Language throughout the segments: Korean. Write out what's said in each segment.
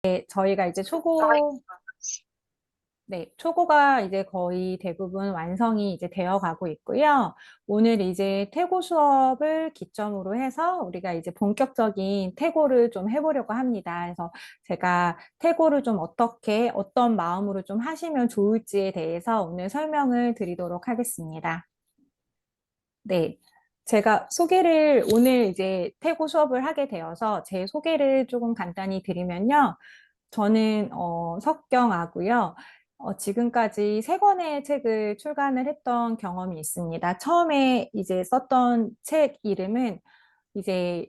네, 저희가 이제 초고가 이제 거의 대부분 완성이 이제 되어 가고 있고요. 오늘 이제 태고 수업을 기점으로 해서 우리가 이제 본격적인 태고를 좀 해보려고 합니다. 그래서 제가 태고를 좀 어떤 마음으로 좀 하시면 좋을지에 대해서 오늘 설명을 드리도록 하겠습니다. 네. 제가 오늘 이제 태고 수업을 하게 되어서 제 소개를 조금 간단히 드리면요. 저는, 석경아고요. 지금까지 세 권의 책을 출간을 했던 경험이 있습니다. 처음에 이제 썼던 책 이름은 이제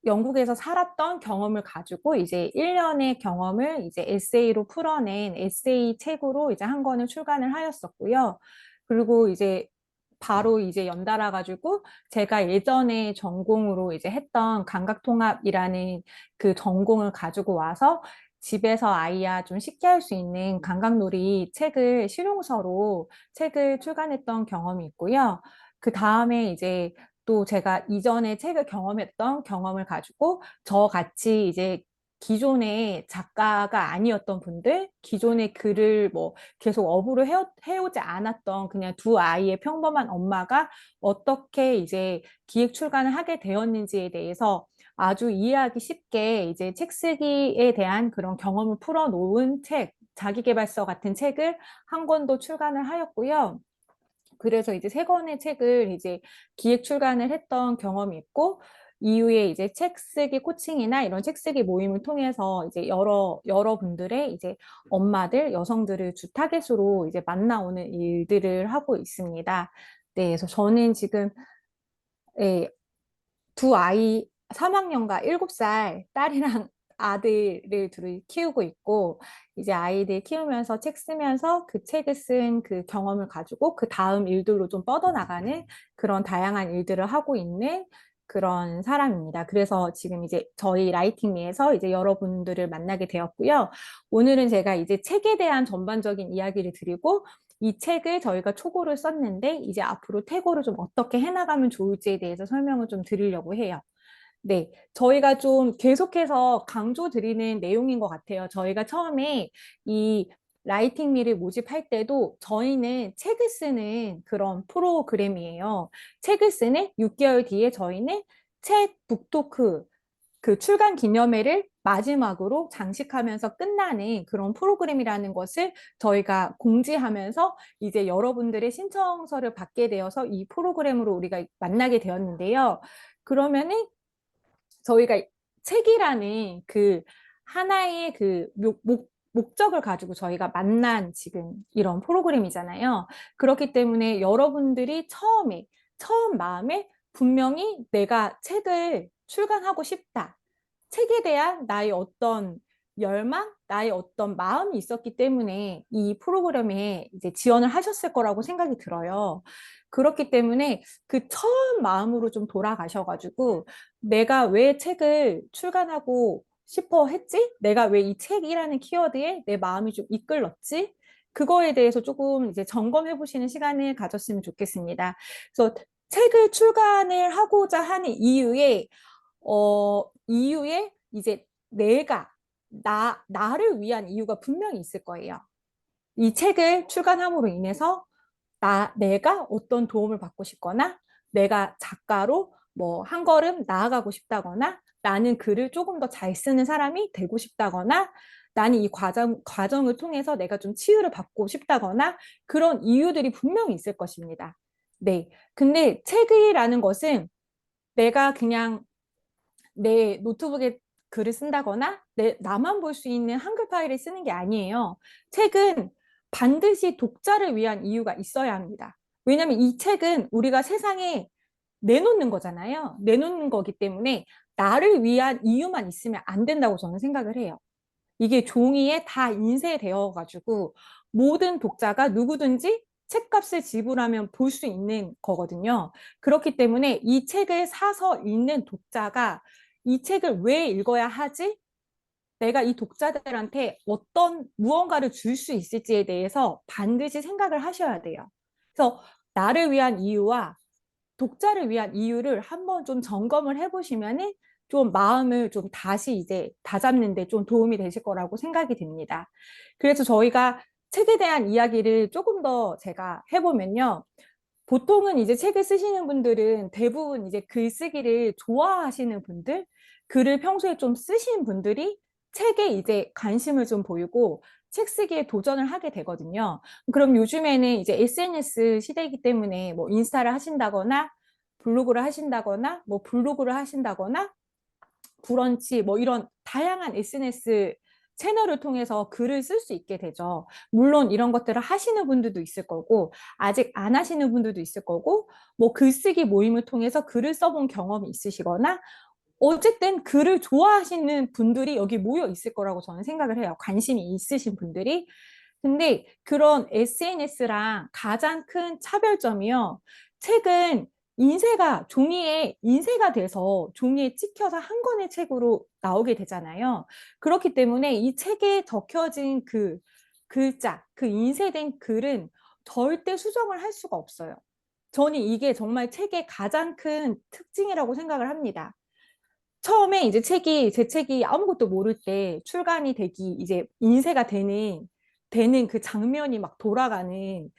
영국에서 살았던 경험을 가지고 이제 1년의 경험을 이제 에세이로 풀어낸 에세이 책으로 이제 한 권을 출간을 하였었고요. 그리고 이제 바로 이제 연달아 가지고 제가 예전에 전공으로 이제 했던 감각통합이라는 그 전공을 가지고 와서 집에서 아이야 좀 쉽게 할 수 있는 감각놀이 책을 실용서로 책을 출간했던 경험이 있고요. 그 다음에 이제 또 제가 이전에 책을 경험했던 경험을 가지고 저같이 이제 기존의 작가가 아니었던 분들, 기존의 글을 뭐 계속 업으로 해오지 않았던 그냥 두 아이의 평범한 엄마가 어떻게 이제 기획 출간을 하게 되었는지에 대해서 아주 이해하기 쉽게 이제 책 쓰기에 대한 그런 경험을 풀어놓은 책, 자기계발서 같은 책을 한 권도 출간을 하였고요. 그래서 이제 세 권의 책을 이제 기획 출간을 했던 경험이 있고, 이후에 이제 책 쓰기 코칭이나 이런 책 쓰기 모임을 통해서 이제 여러분들의 이제 엄마들, 여성들을 주 타겟으로 이제 만나오는 일들을 하고 있습니다. 네, 그래서 저는 지금, 예, 두 아이 3학년과 7살 딸이랑 아들을 둘을 키우고 있고, 이제 아이들 키우면서 책 쓰면서 그 책을 쓴 그 경험을 가지고 그 다음 일들로 좀 뻗어나가는 그런 다양한 일들을 하고 있는 그런 사람입니다. 그래서 지금 이제 저희 라이팅미에서 이제 여러분들을 만나게 되었고요. 오늘은 제가 이제 책에 대한 전반적인 이야기를 드리고, 이 책을 저희가 초고를 썼는데 이제 앞으로 태고를 좀 어떻게 해나가면 좋을지에 대해서 설명을 좀 드리려고 해요. 네, 저희가 좀 계속해서 강조드리는 내용인 것 같아요. 저희가 처음에 이 라이팅미를 모집할 때도 저희는 책을 쓰는 그런 프로그램이에요. 책을 쓰는 6개월 뒤에 저희는 책 북토크 그 출간 기념회를 마지막으로 장식하면서 끝나는 그런 프로그램이라는 것을 저희가 공지하면서 이제 여러분들의 신청서를 받게 되어서 이 프로그램으로 우리가 만나게 되었는데요. 그러면은 저희가 책이라는 그 하나의 그 목적을 가지고 저희가 만난 지금 이런 프로그램이잖아요. 그렇기 때문에 여러분들이 처음 마음에 분명히 내가 책을 출간하고 싶다. 책에 대한 나의 어떤 열망, 나의 어떤 마음이 있었기 때문에 이 프로그램에 이제 지원을 하셨을 거라고 생각이 들어요. 그렇기 때문에 그 처음 마음으로 좀 돌아가셔가지고 내가 왜 책을 출간하고 싶어 했지? 내가 왜 이 책이라는 키워드에 내 마음이 좀 이끌렀지? 그거에 대해서 조금 이제 점검해 보시는 시간을 가졌으면 좋겠습니다. 그래서 책을 출간을 하고자 하는 이유에 이제 나를 위한 이유가 분명히 있을 거예요. 이 책을 출간함으로 인해서 내가 어떤 도움을 받고 싶거나, 내가 작가로 뭐 한 걸음 나아가고 싶다거나, 나는 글을 조금 더 잘 쓰는 사람이 되고 싶다거나, 나는 이 과정을 통해서 내가 좀 치유를 받고 싶다거나, 그런 이유들이 분명히 있을 것입니다. 네. 근데 책이라는 것은 내가 그냥 내 노트북에 글을 쓴다거나 나만 볼 수 있는 한글 파일을 쓰는 게 아니에요. 책은 반드시 독자를 위한 이유가 있어야 합니다. 왜냐하면 이 책은 우리가 세상에 내놓는 거잖아요. 내놓는 거기 때문에 나를 위한 이유만 있으면 안 된다고 저는 생각을 해요. 이게 종이에 다 인쇄되어 가지고 모든 독자가 누구든지 책값을 지불하면 볼 수 있는 거거든요. 그렇기 때문에 이 책을 사서 읽는 독자가 이 책을 왜 읽어야 하지? 내가 이 독자들한테 어떤 무언가를 줄 수 있을지에 대해서 반드시 생각을 하셔야 돼요. 그래서 나를 위한 이유와 독자를 위한 이유를 한번 좀 점검을 해보시면은 좀 마음을 좀 다시 이제 다잡는데 좀 도움이 되실 거라고 생각이 듭니다. 그래서 저희가 책에 대한 이야기를 조금 더 제가 해보면요. 보통은 이제 책을 쓰시는 분들은 대부분 이제 글쓰기를 좋아하시는 분들, 글을 평소에 좀 쓰신 분들이 책에 이제 관심을 좀 보이고 책 쓰기에 도전을 하게 되거든요. 그럼 요즘에는 이제 SNS 시대이기 때문에 뭐 인스타를 하신다거나 블로그를 하신다거나 뭐 블로그를 하신다거나 브런치 뭐 이런 다양한 SNS 채널을 통해서 글을 쓸 수 있게 되죠. 물론 이런 것들을 하시는 분들도 있을 거고 아직 안 하시는 분들도 있을 거고 뭐 글쓰기 모임을 통해서 글을 써본 경험이 있으시거나 어쨌든 글을 좋아하시는 분들이 여기 모여 있을 거라고 저는 생각을 해요. 관심이 있으신 분들이. 근데 그런 SNS랑 가장 큰 차별점이요. 책은 인쇄가, 종이에 인쇄가 돼서 종이에 찍혀서 한 권의 책으로 나오게 되잖아요. 그렇기 때문에 이 책에 적혀진 그 글자, 그 인쇄된 글은 절대 수정을 할 수가 없어요. 저는 이게 정말 책의 가장 큰 특징이라고 생각을 합니다. 처음에 이제 제 책이 아무것도 모를 때 출간이 되기, 이제 인쇄가 되는 그 장면이 막 돌아가는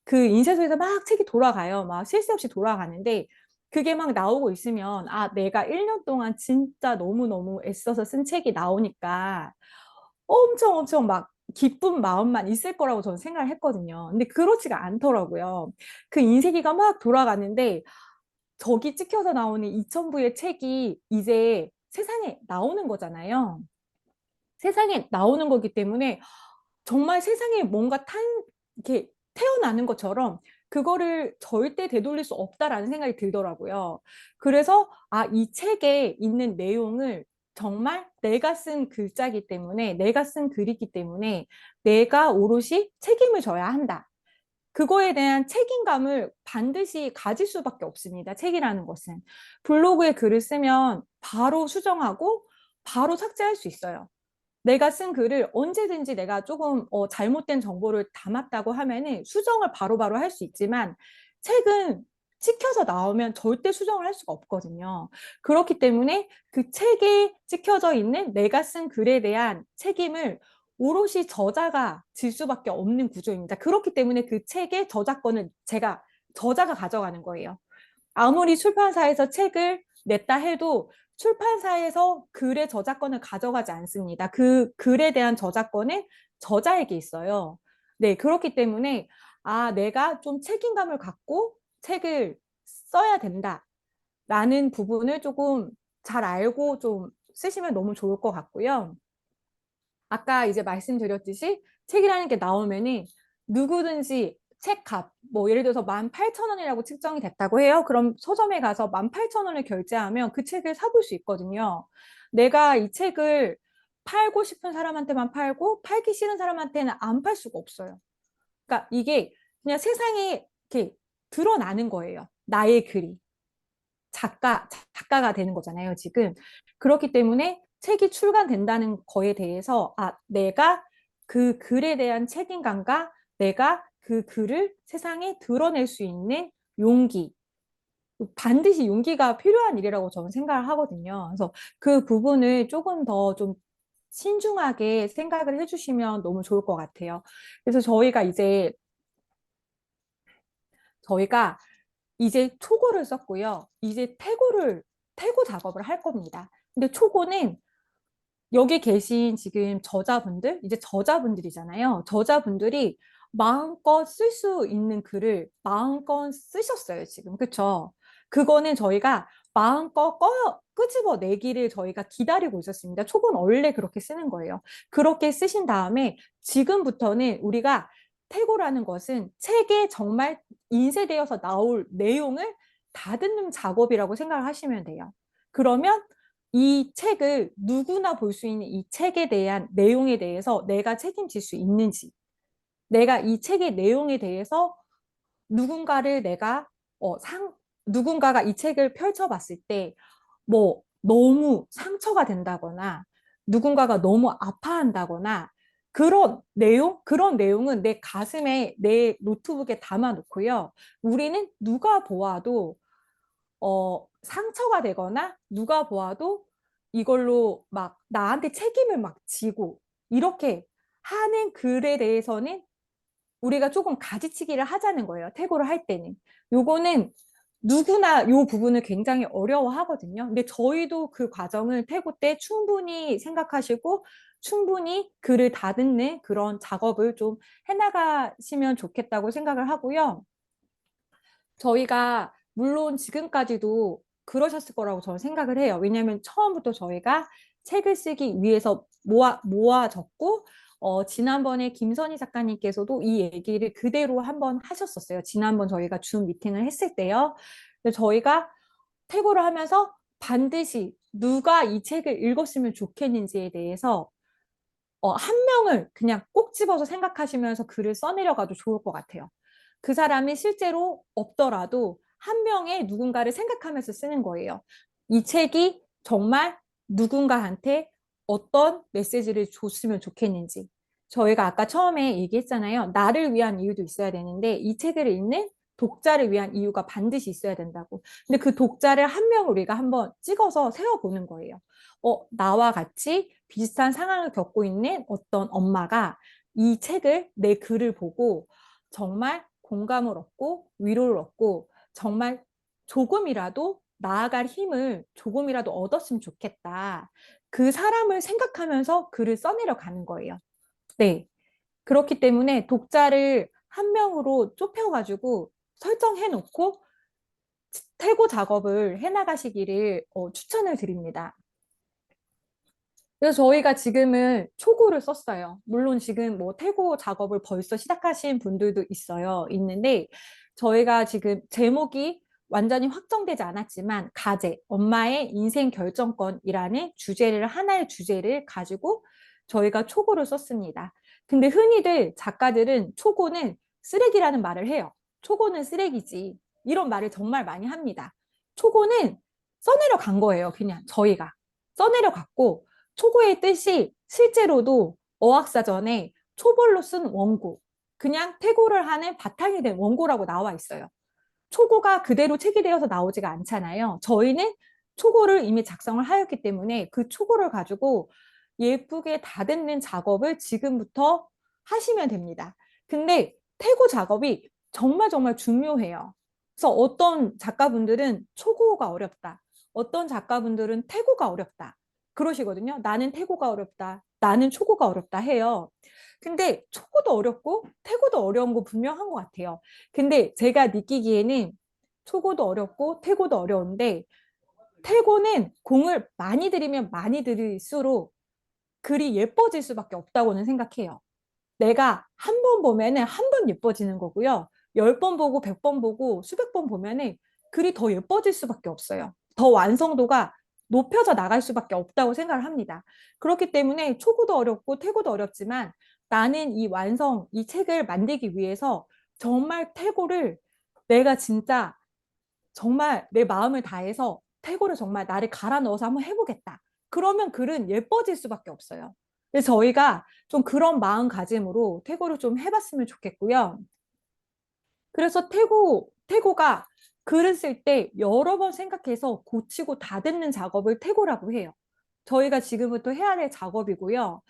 그 인쇄소에서 막 책이 돌아가요. 막 쉴 새 없이 돌아가는데 그게 막 나오고 있으면 아, 내가 1년 동안 진짜 너무너무 애써서 쓴 책이 나오니까 엄청 엄청 막 기쁜 마음만 있을 거라고 저는 생각을 했거든요. 근데 그렇지가 않더라고요. 그 인쇄기가 막 돌아가는데 저기 찍혀서 나오는 2,000부의 책이 이제 세상에 나오는 거잖아요. 세상에 나오는 거기 때문에 정말 세상에 뭔가 이렇게 태어나는 것처럼 그거를 절대 되돌릴 수 없다라는 생각이 들더라고요. 그래서 아, 이 책에 있는 내용을 정말 내가 쓴 글자기 때문에, 내가 쓴 글이기 때문에 내가 오롯이 책임을 져야 한다. 그거에 대한 책임감을 반드시 가질 수밖에 없습니다. 책이라는 것은. 블로그에 글을 쓰면 바로 수정하고 바로 삭제할 수 있어요. 내가 쓴 글을 언제든지 내가 조금 잘못된 정보를 담았다고 하면은 수정을 바로바로 할 수 있지만 책은 찍혀서 나오면 절대 수정을 할 수가 없거든요. 그렇기 때문에 그 책에 찍혀져 있는 내가 쓴 글에 대한 책임을 오롯이 저자가 질 수밖에 없는 구조입니다. 그렇기 때문에 그 책의 저작권을 저자가 가져가는 거예요. 아무리 출판사에서 책을 냈다 해도 출판사에서 글의 저작권을 가져가지 않습니다. 그 글에 대한 저작권은 저자에게 있어요. 네, 그렇기 때문에 아, 내가 좀 책임감을 갖고 책을 써야 된다라는 부분을 조금 잘 알고 좀 쓰시면 너무 좋을 것 같고요. 아까 이제 말씀드렸듯이 책이라는 게 나오면은 누구든지 책값, 뭐 예를 들어서 18,000원이라고 측정이 됐다고 해요. 그럼 서점에 가서 18,000원을 결제하면 그 책을 사볼 수 있거든요. 내가 이 책을 팔고 싶은 사람한테만 팔고 팔기 싫은 사람한테는 안 팔 수가 없어요. 그러니까 이게 그냥 세상에 이렇게 드러나는 거예요. 나의 글이. 작가가 되는 거잖아요, 지금. 그렇기 때문에 책이 출간된다는 거에 대해서, 아, 내가 그 글에 대한 책임감과 내가 그 글을 세상에 드러낼 수 있는 용기, 반드시 용기가 필요한 일이라고 저는 생각을 하거든요. 그래서 그 부분을 조금 더 좀 신중하게 생각을 해주시면 너무 좋을 것 같아요. 그래서 저희가 이제 초고를 썼고요. 이제 태고 작업을 할 겁니다. 근데 초고는 여기 계신 지금 이제 저자분들이잖아요. 저자분들이 마음껏 쓸 수 있는 글을 마음껏 쓰셨어요, 지금. 그쵸? 그거는 저희가 마음껏 끄집어내기를 저희가 기다리고 있었습니다. 초고는 원래 그렇게 쓰는 거예요. 그렇게 쓰신 다음에 지금부터는 우리가 태고라는 것은 책에 정말 인쇄되어서 나올 내용을 다듬는 작업이라고 생각을 하시면 돼요. 그러면 이 책을 누구나 볼 수 있는 이 책에 대한 내용에 대해서 내가 책임질 수 있는지, 내가 이 책의 내용에 대해서 누군가를 내가 어, 상 누군가가 이 책을 펼쳐봤을 때 뭐 너무 상처가 된다거나 누군가가 너무 아파한다거나 그런 내용은 내 가슴에 내 노트북에 담아놓고요. 우리는 누가 보아도 상처가 되거나 누가 보아도 이걸로 막 나한테 책임을 막 지고 이렇게 하는 글에 대해서는 우리가 조금 가지치기를 하자는 거예요. 태고를 할 때는. 요거는 누구나 요 부분을 굉장히 어려워하거든요. 근데 저희도 그 과정을 태고 때 충분히 생각하시고 충분히 글을 다듬는 그런 작업을 좀 해나가시면 좋겠다고 생각을 하고요. 저희가 물론 지금까지도 그러셨을 거라고 저는 생각을 해요. 왜냐하면 처음부터 저희가 책을 쓰기 위해서 모아 적고, 지난번에 김선희 작가님께서도 이 얘기를 그대로 한번 하셨었어요. 지난번 저희가 줌 미팅을 했을 때요. 그래서 저희가 퇴고를 하면서 반드시 누가 이 책을 읽었으면 좋겠는지에 대해서 한 명을 그냥 꼭 집어서 생각하시면서 글을 써내려가도 좋을 것 같아요. 그 사람이 실제로 없더라도 한 명의 누군가를 생각하면서 쓰는 거예요. 이 책이 정말 누군가한테 어떤 메시지를 줬으면 좋겠는지. 저희가 아까 처음에 얘기했잖아요. 나를 위한 이유도 있어야 되는데 이 책을 읽는 독자를 위한 이유가 반드시 있어야 된다고. 근데 그 독자를 한 명 우리가 한번 찍어서 세워보는 거예요. 나와 같이 비슷한 상황을 겪고 있는 어떤 엄마가 이 책을, 내 글을 보고 정말 공감을 얻고 위로를 얻고 정말 조금이라도 나아갈 힘을 조금이라도 얻었으면 좋겠다. 그 사람을 생각하면서 글을 써내려 가는 거예요. 네. 그렇기 때문에 독자를 한 명으로 좁혀가지고 설정해 놓고 태고 작업을 해 나가시기를 추천을 드립니다. 그래서 저희가 지금은 초고를 썼어요. 물론 지금 뭐 태고 작업을 벌써 시작하신 분들도 있는데 저희가 지금 제목이 완전히 확정되지 않았지만 가제, 엄마의 인생 결정권이라는 하나의 주제를 가지고 저희가 초고를 썼습니다. 근데 흔히들 작가들은 초고는 쓰레기라는 말을 해요. 초고는 쓰레기지. 이런 말을 정말 많이 합니다. 초고는 써내려 간 거예요. 그냥 저희가. 써내려 갔고 초고의 뜻이 실제로도 어학사전에 초벌로 쓴 원고, 그냥 퇴고를 하는 바탕이 된 원고라고 나와 있어요. 초고가 그대로 책이 되어서 나오지가 않잖아요. 저희는 초고를 이미 작성을 하였기 때문에 그 초고를 가지고 예쁘게 다듬는 작업을 지금부터 하시면 됩니다. 근데 퇴고 작업이 정말 정말 중요해요. 그래서 어떤 작가분들은 초고가 어렵다. 어떤 작가분들은 퇴고가 어렵다. 그러시거든요. 나는 퇴고가 어렵다. 나는 초고가 어렵다 해요. 근데 초고도 어렵고 퇴고도 어려운 거 분명한 것 같아요. 근데 제가 느끼기에는 초고도 어렵고 퇴고도 어려운데 퇴고는 공을 많이 들이면 많이 들일수록 글이 예뻐질 수밖에 없다고는 생각해요. 내가 한 번 보면은 한 번 예뻐지는 거고요. 10번 보고 100번 보고 수백 번 보면은 글이 더 예뻐질 수밖에 없어요. 더 완성도가 높여져 나갈 수밖에 없다고 생각을 합니다. 그렇기 때문에 초고도 어렵고 퇴고도 어렵지만 나는 이 책을 만들기 위해서 정말 퇴고를 내가 진짜 정말 내 마음을 다해서 태고를 정말 나를 갈아 넣어서 한번 해보겠다. 그러면 글은 예뻐질 수밖에 없어요. 그래서 저희가 좀 그런 마음가짐으로 태고를 좀 해봤으면 좋겠고요. 그래서 태고가 글을 쓸 때 여러 번 생각해서 고치고 다듬는 작업을 태고라고 해요. 저희가 지금부터 해야 될 작업이고요.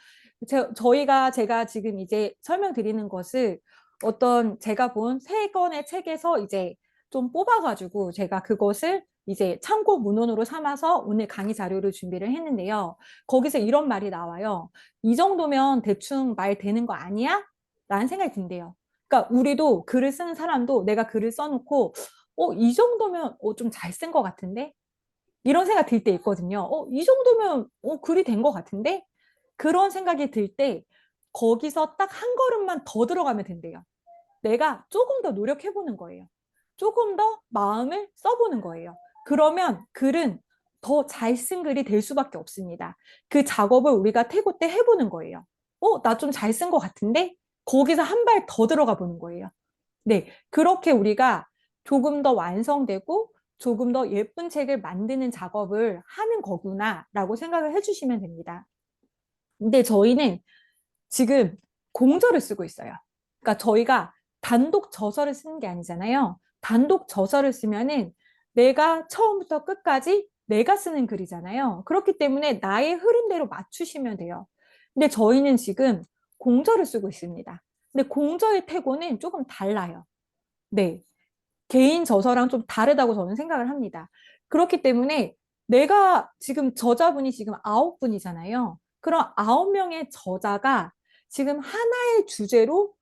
제가 지금 이제 설명드리는 것을 어떤 제가 본 세 권의 책에서 이제 좀 뽑아가지고 제가 그것을 이제 참고 문헌으로 삼아서 오늘 강의 자료를 준비를 했는데요. 거기서 이런 말이 나와요. 이 정도면 대충 말 되는 거 아니야? 라는 생각이 든대요. 그러니까 우리도 글을 쓰는 사람도 내가 글을 써놓고 이 정도면 좀 잘 쓴 것 같은데? 이런 생각 들 때 있거든요. 이 정도면 글이 된 것 같은데? 그런 생각이 들 때 거기서 딱 한 걸음만 더 들어가면 된대요. 내가 조금 더 노력해보는 거예요. 조금 더 마음을 써보는 거예요. 그러면 글은 더 잘 쓴 글이 될 수밖에 없습니다. 그 작업을 우리가 태고 때 해보는 거예요. 나 좀 잘 쓴 것 같은데? 거기서 한 발 더 들어가 보는 거예요. 네, 그렇게 우리가 조금 더 완성되고 조금 더 예쁜 책을 만드는 작업을 하는 거구나라고 생각을 해주시면 됩니다. 근데 저희는 지금 공저를 쓰고 있어요. 그러니까 저희가 단독 저서를 쓰는 게 아니잖아요. 단독 저서를 쓰면은 내가 처음부터 끝까지 내가 쓰는 글이잖아요. 그렇기 때문에 나의 흐름대로 맞추시면 돼요. 근데 저희는 지금 공저를 쓰고 있습니다. 근데 공저의 태고는 조금 달라요. 네. 개인 저서랑 좀 다르다고 저는 생각을 합니다. 그렇기 때문에 내가 지금 저자분이 지금 9분이잖아요. 그럼 9명의 저자가 지금 하나의 주제로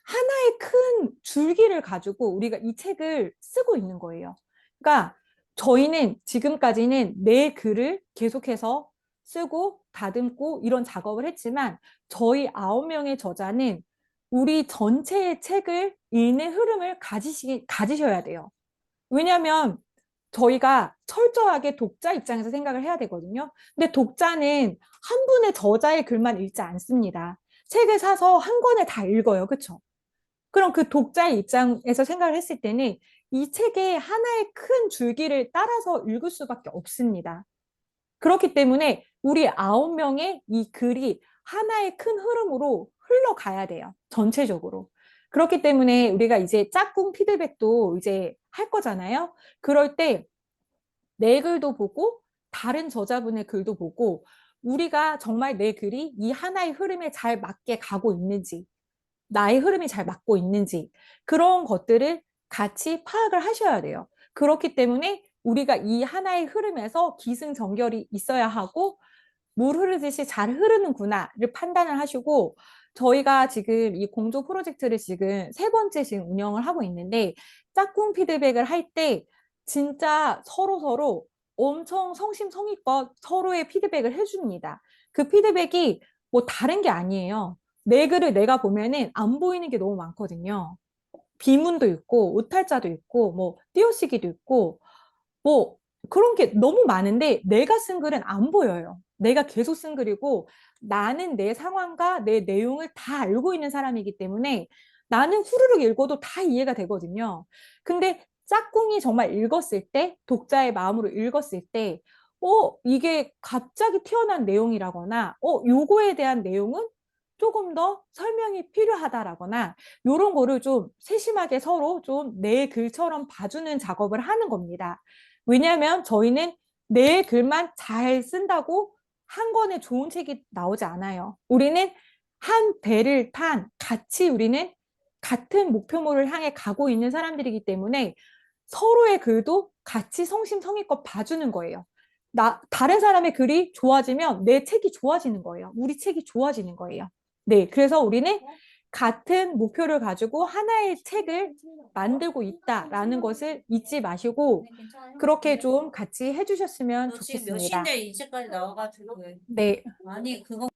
하나의 큰 줄기를 가지고 우리가 이 책을 쓰고 있는 거예요. 그러니까 저희는 지금까지는 내 글을 계속해서 쓰고 다듬고 이런 작업을 했지만 저희 9명의 저자는 우리 전체의 책을 읽는 흐름을 가지셔야 돼요. 왜냐하면 저희가 철저하게 독자 입장에서 생각을 해야 되거든요. 근데 독자는 한 분의 저자의 글만 읽지 않습니다. 책을 사서 한 권을 다 읽어요. 그쵸? 그럼 그 독자의 입장에서 생각을 했을 때는 이 책의 하나의 큰 줄기를 따라서 읽을 수밖에 없습니다. 그렇기 때문에 우리 9명의 이 글이 하나의 큰 흐름으로 흘러가야 돼요. 전체적으로. 그렇기 때문에 우리가 이제 짝꿍 피드백도 이제 할 거잖아요. 그럴 때 내 글도 보고 다른 저자분의 글도 보고 우리가 정말 내 글이 이 하나의 흐름에 잘 맞게 가고 있는지 나의 흐름이 잘 맞고 있는지 그런 것들을 같이 파악을 하셔야 돼요. 그렇기 때문에 우리가 이 하나의 흐름에서 기승전결이 있어야 하고 물 흐르듯이 잘 흐르는구나를 판단을 하시고 저희가 지금 이 공조 프로젝트를 지금 3번째 지금 운영을 하고 있는데 짝꿍 피드백을 할 때 진짜 서로 엄청 성심성의껏 서로의 피드백을 해줍니다. 그 피드백이 뭐 다른 게 아니에요. 내 글을 내가 보면은 안 보이는 게 너무 많거든요. 비문도 있고 오탈자도 있고 뭐 띄어쓰기도 있고 뭐 그런 게 너무 많은데 내가 쓴 글은 안 보여요. 내가 계속 쓴 글이고 나는 내 상황과 내 내용을 다 알고 있는 사람이기 때문에 나는 후루룩 읽어도 다 이해가 되거든요. 근데 짝꿍이 정말 읽었을 때, 독자의 마음으로 읽었을 때, 이게 갑자기 튀어나온 내용이라거나, 요거에 대한 내용은 조금 더 설명이 필요하다라거나, 요런 거를 좀 세심하게 서로 좀 내 글처럼 봐주는 작업을 하는 겁니다. 왜냐하면 저희는 내 글만 잘 쓴다고 한 권의 좋은 책이 나오지 않아요. 우리는 한 배를 탄 같이 우리는 같은 목표물을 향해 가고 있는 사람들이기 때문에 서로의 글도 같이 성심성의껏 봐주는 거예요. 다른 사람의 글이 좋아지면 내 책이 좋아지는 거예요. 우리 책이 좋아지는 거예요. 네, 그래서 우리는 같은 목표를 가지고 하나의 책을 만들고 있다라는 것을 잊지 마시고 그렇게 좀 같이 해주셨으면 너 지금 몇 좋겠습니다. 시인데 이제까지 나와가지고 네, 아니 그거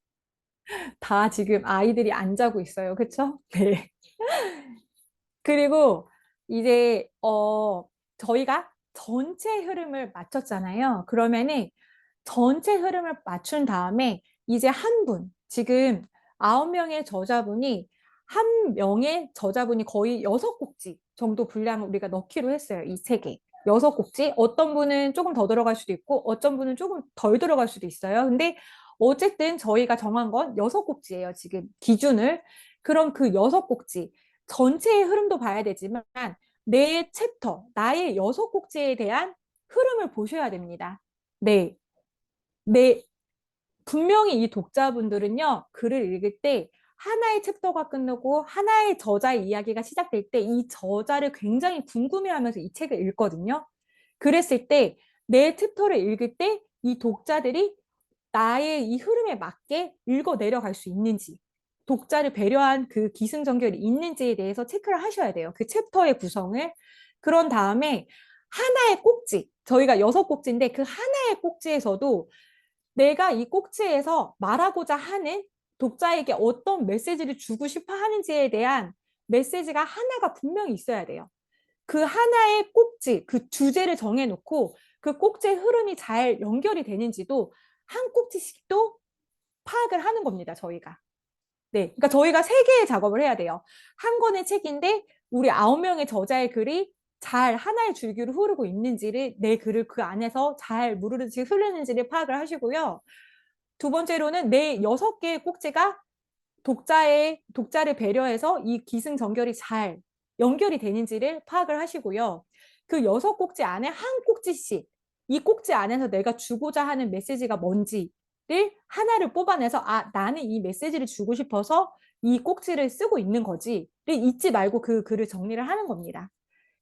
다 지금 아이들이 안 자고 있어요. 그쵸? 네. 그리고 이제 저희가 전체 흐름을 맞췄잖아요. 그러면은 전체 흐름을 맞춘 다음에 이제 한 분, 지금 9명의 저자분이 한 명의 저자분이 거의 6곡지 정도 분량을 우리가 넣기로 했어요. 이 책에. 6곡지. 어떤 분은 조금 더 들어갈 수도 있고 어떤 분은 조금 덜 들어갈 수도 있어요. 근데 어쨌든 저희가 정한 건 6곡지예요. 지금 기준을. 그럼 그 6곡지 전체의 흐름도 봐야 되지만 내 챕터, 나의 6곡지에 대한 흐름을 보셔야 됩니다. 네. 네, 분명히 이 독자분들은요, 글을 읽을 때 하나의 챕터가 끝나고 하나의 저자의 이야기가 시작될 때 이 저자를 굉장히 궁금해하면서 이 책을 읽거든요. 그랬을 때 내 챕터를 읽을 때 이 독자들이 나의 이 흐름에 맞게 읽어 내려갈 수 있는지, 독자를 배려한 그 기승전결이 있는지에 대해서 체크를 하셔야 돼요. 그 챕터의 구성을. 그런 다음에 하나의 꼭지, 저희가 6꼭지인데 그 하나의 꼭지에서도 내가 이 꼭지에서 말하고자 하는 독자에게 어떤 메시지를 주고 싶어 하는지에 대한 메시지가 하나가 분명히 있어야 돼요. 그 하나의 꼭지, 그 주제를 정해놓고 그 꼭지의 흐름이 잘 연결이 되는지도 한 꼭지씩도 파악을 하는 겁니다, 저희가. 네. 그러니까 저희가 3개의 작업을 해야 돼요. 한 권의 책인데 우리 9명의 저자의 글이 잘 하나의 줄기로 흐르고 있는지를 내 글을 그 안에서 잘 무르르지 흐르는지를 파악을 하시고요. 두 번째로는 내 6개의 꼭지가 독자를 배려해서 이 기승전결이 잘 연결이 되는지를 파악을 하시고요. 그 6꼭지 안에 한 꼭지씩 이 꼭지 안에서 내가 주고자 하는 메시지가 뭔지를 하나를 뽑아내서 아, 나는 이 메시지를 주고 싶어서 이 꼭지를 쓰고 있는 거지를 잊지 말고 그 글을 정리를 하는 겁니다.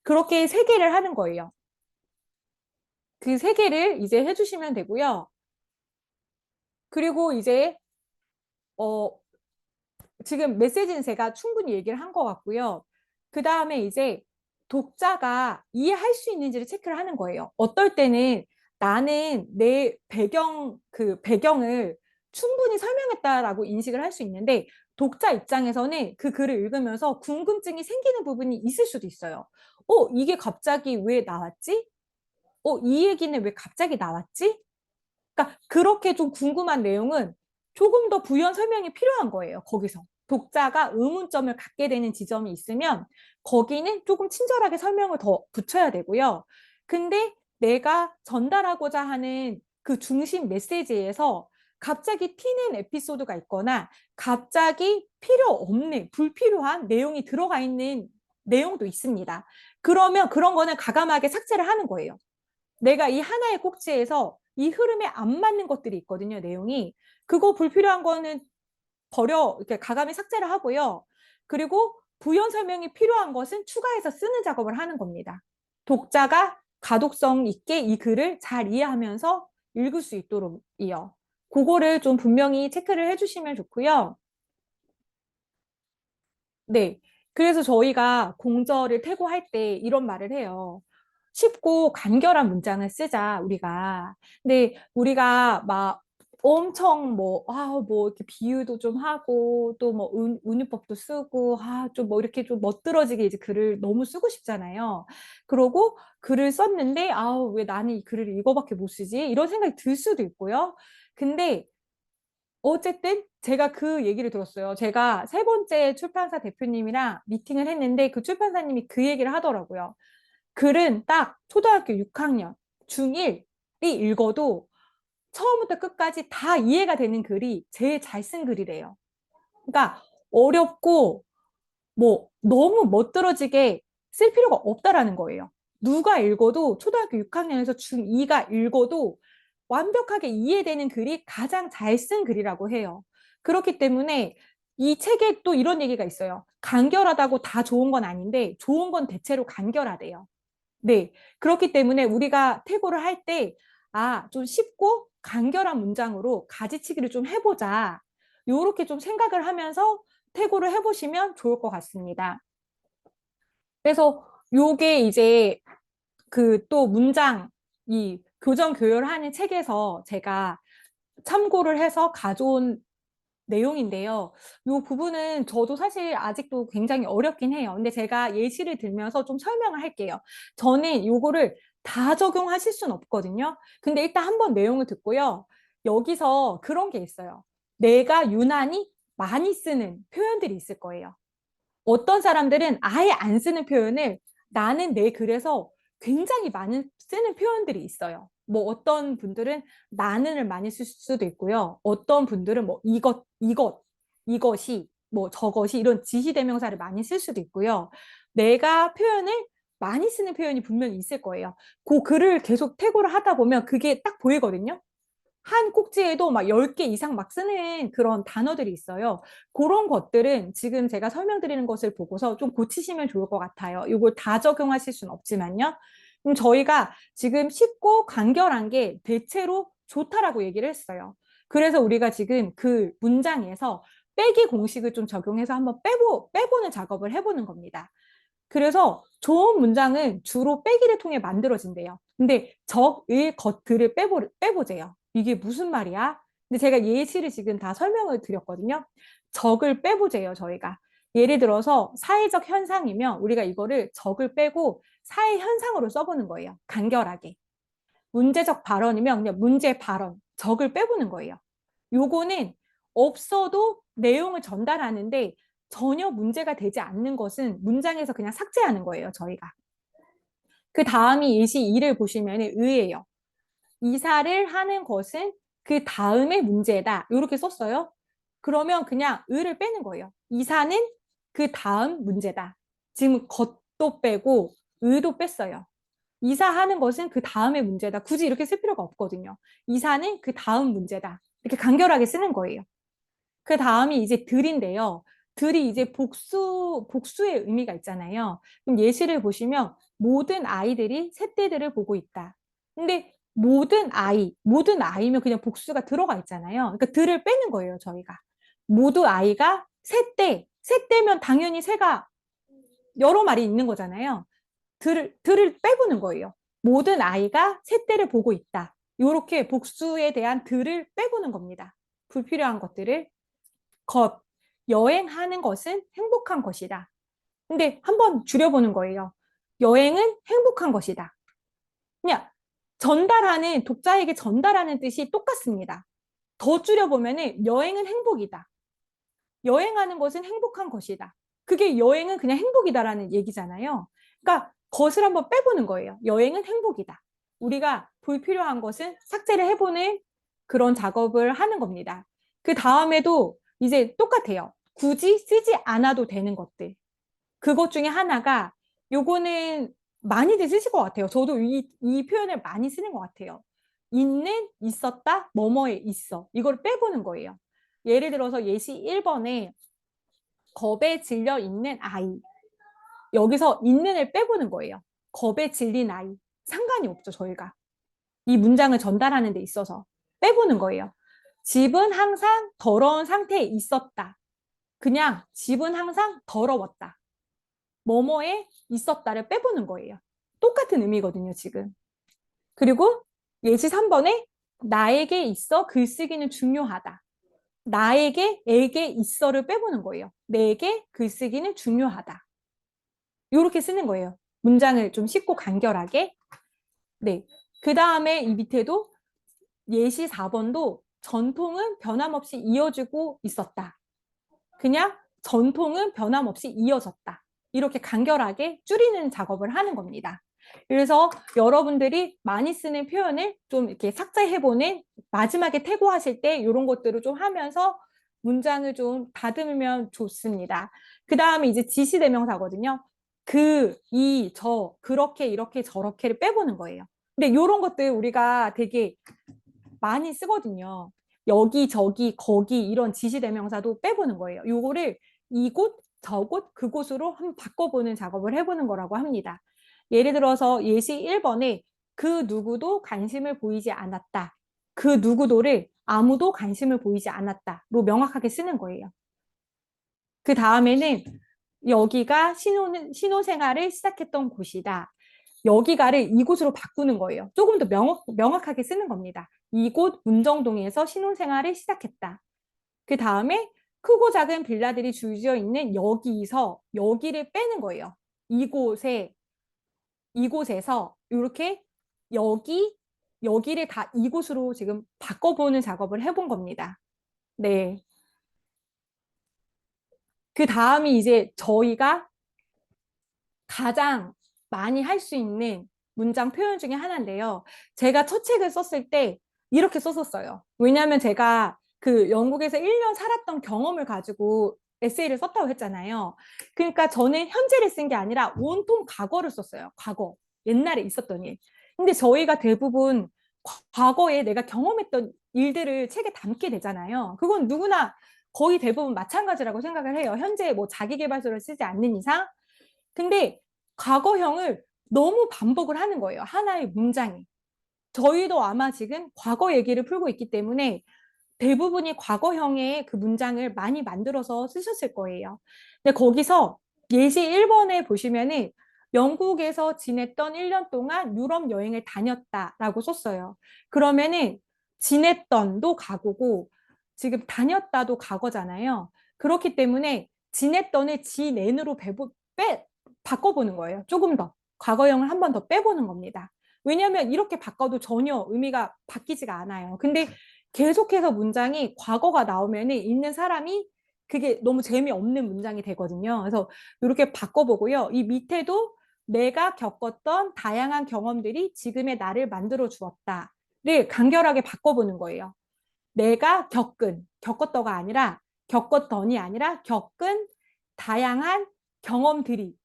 그렇게 세 개를 하는 거예요. 그 세 개를 이제 해주시면 되고요. 그리고 이제 어, 지금 메시지는 제가 충분히 얘기를 한 것 같고요. 그 다음에 이제 독자가 이해할 수 있는지를 체크를 하는 거예요. 어떨 때는 나는 내 그 배경을 충분히 설명했다라고 인식을 할 수 있는데 독자 입장에서는 그 글을 읽으면서 궁금증이 생기는 부분이 있을 수도 있어요. 이게 갑자기 왜 나왔지? 이 얘기는 왜 갑자기 나왔지? 그러니까 그렇게 좀 궁금한 내용은 조금 더 부연 설명이 필요한 거예요. 거기서. 독자가 의문점을 갖게 되는 지점이 있으면 거기는 조금 친절하게 설명을 더 붙여야 되고요. 근데 내가 전달하고자 하는 그 중심 메시지에서 갑자기 튀는 에피소드가 있거나 갑자기 필요 없는 불필요한 내용이 들어가 있는 내용도 있습니다. 그러면 그런 거는 과감하게 삭제를 하는 거예요. 내가 이 하나의 꼭지에서 이 흐름에 안 맞는 것들이 있거든요, 내용이. 그거 불필요한 거는 이렇게 과감히 삭제를 하고요. 그리고 부연 설명이 필요한 것은 추가해서 쓰는 작업을 하는 겁니다. 독자가 가독성 있게 이 글을 잘 이해하면서 읽을 수 있도록이요. 그거를 좀 분명히 체크를 해주시면 좋고요. 네. 그래서 저희가 공저를 태고할 때 이런 말을 해요. 쉽고 간결한 문장을 쓰자, 우리가. 근데 우리가 막 엄청 뭐, 이렇게 비유도 좀 하고, 또 뭐, 은유법도 쓰고, 좀 뭐, 이렇게 좀 멋들어지게 이제 글을 너무 쓰고 싶잖아요. 그러고 글을 썼는데, 왜 나는 이 글을 이거밖에 못 쓰지? 이런 생각이 들 수도 있고요. 근데 어쨌든 제가 그 얘기를 들었어요. 제가 세 번째 출판사 대표님이랑 미팅을 했는데 그 출판사님이 그 얘기를 하더라고요. 글은 딱 초등학교 6학년, 중1이 읽어도 처음부터 끝까지 다 이해가 되는 글이 제일 잘 쓴 글이래요. 그러니까 어렵고 뭐 너무 멋들어지게 쓸 필요가 없다라는 거예요. 누가 읽어도 초등학교 6학년에서 중2가 읽어도 완벽하게 이해되는 글이 가장 잘 쓴 글이라고 해요. 그렇기 때문에 이 책에 또 이런 얘기가 있어요. 간결하다고 다 좋은 건 아닌데 좋은 건 대체로 간결하대요. 네. 그렇기 때문에 우리가 태고를 할 때, 좀 쉽고 간결한 문장으로 가지치기를 좀 해보자. 요렇게 좀 생각을 하면서 태고를 해보시면 좋을 것 같습니다. 그래서 요게 이제 그 또 문장, 이 교정 교열하는 책에서 제가 참고를 해서 가져온 내용인데요. 이 부분은 저도 사실 아직도 굉장히 어렵긴 해요. 근데 제가 예시를 들면서 좀 설명을 할게요. 저는 요거를 다 적용하실 수는 없거든요. 근데 일단 한번 내용을 듣고요. 여기서 그런 게 있어요. 내가 유난히 많이 쓰는 표현들이 있을 거예요. 어떤 사람들은 아예 안 쓰는 표현을 나는 내 글에서 굉장히 많이 쓰는 표현들이 있어요. 뭐 어떤 분들은 나는을 많이 쓸 수도 있고요. 어떤 분들은 뭐 이것이, 뭐 저것이 이런 지시대명사를 많이 쓸 수도 있고요. 내가 표현을 많이 쓰는 표현이 분명히 있을 거예요. 그 글을 계속 태고를 하다 보면 그게 딱 보이거든요. 한 꼭지에도 막 10개 이상 막 쓰는 그런 단어들이 있어요. 그런 것들은 지금 제가 설명드리는 것을 보고서 좀 고치시면 좋을 것 같아요. 이걸 다 적용하실 수는 없지만요. 그럼 저희가 지금 쉽고 간결한 게 대체로 좋다라고 얘기를 했어요. 그래서 우리가 지금 그 문장에서 빼기 공식을 좀 적용해서 한번 빼보는 작업을 해보는 겁니다. 그래서 좋은 문장은 주로 빼기를 통해 만들어진대요. 근데 적을 것들을 빼보세요. 이게 무슨 말이야? 근데 제가 예시를 지금 다 설명을 드렸거든요. 적을 빼보세요, 저희가. 예를 들어서 사회적 현상이면 우리가 이거를 적을 빼고 사회 현상으로 써보는 거예요. 간결하게. 문제적 발언이면 그냥 문제 발언, 적을 빼보는 거예요. 요거는 없어도 내용을 전달하는데 전혀 문제가 되지 않는 것은 문장에서 그냥 삭제하는 거예요, 저희가. 그 다음이 예시 2를 보시면 의예요. 이사를 하는 것은 그 다음의 문제다. 이렇게 썼어요. 그러면 그냥 의를 빼는 거예요. 이사는 그 다음 문제다. 지금 것도 빼고 의도 뺐어요. 이사하는 것은 그 다음의 문제다. 굳이 이렇게 쓸 필요가 없거든요. 이사는 그 다음 문제다. 이렇게 간결하게 쓰는 거예요. 그 다음이 이제 들인데요. 들이 이제 복수의 의미가 있잖아요. 그럼 예시를 보시면 모든 아이들이 새떼들을 보고 있다. 근데 모든 아이면 그냥 복수가 들어가 있잖아요. 그러니까 들을 빼는 거예요, 저희가. 모두 아이가 새떼면 당연히 새가 여러 마리 있는 거잖아요. 들을 빼보는 거예요. 모든 아이가 새떼를 보고 있다. 이렇게 복수에 대한 들을 빼보는 겁니다. 불필요한 것들을. 것, 여행하는 것은 행복한 것이다. 근데 한번 줄여보는 거예요. 여행은 행복한 것이다. 그냥 독자에게 전달하는 뜻이 똑같습니다. 더 줄여보면은 여행은 행복이다. 여행하는 것은 행복한 것이다. 그게 여행은 그냥 행복이다라는 얘기잖아요. 그러니까 것을 한번 빼보는 거예요. 여행은 행복이다. 우리가 불필요한 것은 삭제를 해보는 그런 작업을 하는 겁니다. 그 다음에도 이제 똑같아요. 굳이 쓰지 않아도 되는 것들. 그것 중에 하나가 요거는 많이들 쓰실 것 같아요. 저도 이 표현을 많이 쓰는 것 같아요. 있는, 있었다, 뭐뭐에 있어. 이걸 빼보는 거예요. 예를 들어서 예시 1번에 겁에 질려 있는 아이. 여기서 있는을 빼보는 거예요. 겁에 질린 아이. 상관이 없죠, 저희가. 이 문장을 전달하는 데 있어서 빼보는 거예요. 집은 항상 더러운 상태에 있었다. 그냥 집은 항상 더러웠다. 뭐뭐에 있었다를 빼보는 거예요. 똑같은 의미거든요, 지금. 그리고 예시 3번에 나에게 있어 글쓰기는 중요하다. 에게 있어를 빼보는 거예요. 내게 글쓰기는 중요하다. 이렇게 쓰는 거예요. 문장을 좀 쉽고 간결하게. 네. 그 다음에 이 밑에도 예시 4번도 전통은 변함없이 이어지고 있었다. 그냥 전통은 변함없이 이어졌다. 이렇게 간결하게 줄이는 작업을 하는 겁니다. 그래서 여러분들이 많이 쓰는 표현을 좀 이렇게 삭제해보는 마지막에 태고하실 때 이런 것들을 좀 하면서 문장을 좀 다듬으면 좋습니다. 그 다음에 이제 지시대명사거든요. 그, 이, 저, 그렇게, 이렇게, 저렇게를 빼보는 거예요. 근데 이런 것들 우리가 되게 많이 쓰거든요. 여기, 저기, 거기 이런 지시대명사도 빼보는 거예요. 요거를 이곳, 저곳, 그곳으로 한번 바꿔보는 작업을 해보는 거라고 합니다. 예를 들어서 예시 1번에 그 누구도 관심을 보이지 않았다. 그 누구도를 아무도 관심을 보이지 않았다로 명확하게 쓰는 거예요. 그 다음에는 여기가 신혼생활을 시작했던 곳이다. 여기가를 이곳으로 바꾸는 거예요. 조금 더 명확하게 쓰는 겁니다. 이곳 문정동에서 신혼생활을 시작했다. 그 다음에 크고 작은 빌라들이 줄지어 있는 여기서 여기를 빼는 거예요. 이곳에서 이렇게 여기, 여기를 다 이곳으로 지금 바꿔보는 작업을 해본 겁니다. 네. 그 다음이 이제 저희가 가장 많이 할 수 있는 문장 표현 중에 하나인데요. 제가 첫 책을 썼을 때 이렇게 썼었어요. 왜냐하면 제가 그 영국에서 1년 살았던 경험을 가지고 에세이를 썼다고 했잖아요. 그러니까 저는 현재를 쓴 게 아니라 온통 과거를 썼어요. 과거. 옛날에 있었던 일. 근데 저희가 대부분 과거에 내가 경험했던 일들을 책에 담게 되잖아요. 그건 누구나 거의 대부분 마찬가지라고 생각을 해요. 현재 뭐 자기계발서를 쓰지 않는 이상. 근데 과거형을 너무 반복을 하는 거예요. 하나의 문장이. 저희도 아마 지금 과거 얘기를 풀고 있기 때문에 대부분이 과거형의 그 문장을 많이 만들어서 쓰셨을 거예요. 근데 거기서 예시 1번에 보시면은 영국에서 지냈던 1년 동안 유럽 여행을 다녔다라고 썼어요. 그러면은 지냈던도 과거고 지금 다녔다도 과거잖아요. 그렇기 때문에 지냈던을 지낸으로 바꿔보는 거예요. 조금 더. 과거형을 한 번 더 빼보는 겁니다. 왜냐하면 이렇게 바꿔도 전혀 의미가 바뀌지가 않아요. 근데 계속해서 문장이 과거가 나오면 읽는 사람이 그게 너무 재미없는 문장이 되거든요. 그래서 이렇게 바꿔보고요. 이 밑에도 내가 겪었던 다양한 경험들이 지금의 나를 만들어 주었다를 간결하게 바꿔보는 거예요. 내가 겪었더가 아니라 겪었던이 아니라 겪은 다양한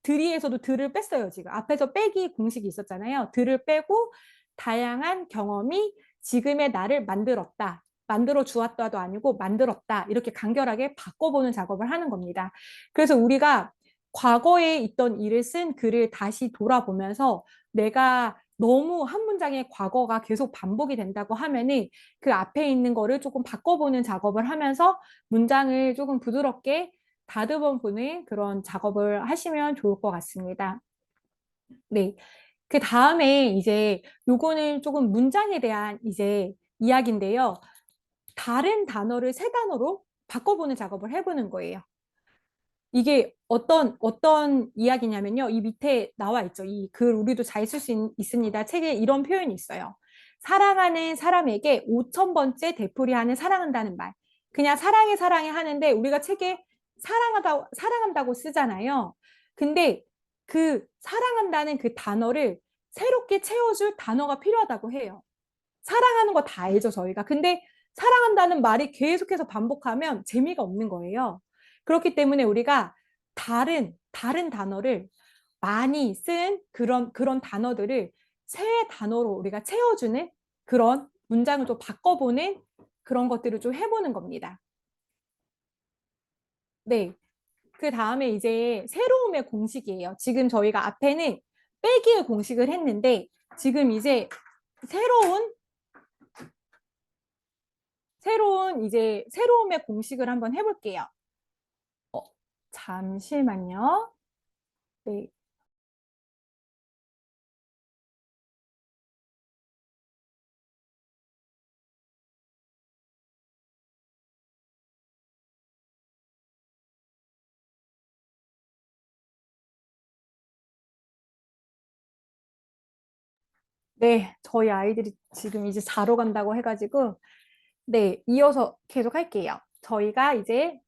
들이에서도 들을 뺐어요, 지금. 앞에서 빼기 공식이 있었잖아요. 들을 빼고 다양한 경험이 지금의 나를 만들었다. 만들어 주었다도 아니고 만들었다. 이렇게 간결하게 바꿔보는 작업을 하는 겁니다. 그래서 우리가 과거에 있던 일을 쓴 글을 다시 돌아보면서 내가 너무 한 문장의 과거가 계속 반복이 된다고 하면은 그 앞에 있는 거를 조금 바꿔보는 작업을 하면서 문장을 조금 부드럽게 다듬어 보는 그런 작업을 하시면 좋을 것 같습니다. 네. 그 다음에 이제 요거는 조금 문장에 대한 이제 이야기인데요. 다른 단어를 새 단어로 바꿔보는 작업을 해보는 거예요. 이게 어떤 이야기냐면요. 이 밑에 나와 있죠. 이 글 우리도 잘 쓸 수 있습니다. 책에 이런 표현이 있어요. 사랑하는 사람에게 5,000번째 되풀이하는 사랑한다는 말. 그냥 사랑해 하는데 우리가 책에 사랑한다고 쓰잖아요. 근데 그 사랑한다는 그 단어를 새롭게 채워줄 단어가 필요하다고 해요. 사랑하는 거 다 알죠, 저희가. 근데 사랑한다는 말이 계속해서 반복하면 재미가 없는 거예요. 그렇기 때문에 우리가 다른 단어를 많이 쓴 그런 단어들을 새 단어로 우리가 채워주는 그런 문장을 좀 바꿔보는 그런 것들을 좀 해보는 겁니다. 네. 그 다음에 이제 새로움의 공식이에요. 지금 저희가 앞에는 빼기의 공식을 했는데 지금 이제 새로운 이제 새로움의 공식을 한번 해볼게요. 어, 잠시만요. 네. 네, 저희 아이들이 지금 이제 자러 간다고 해가지고, 네, 이어서 계속 할게요. 저희가 이제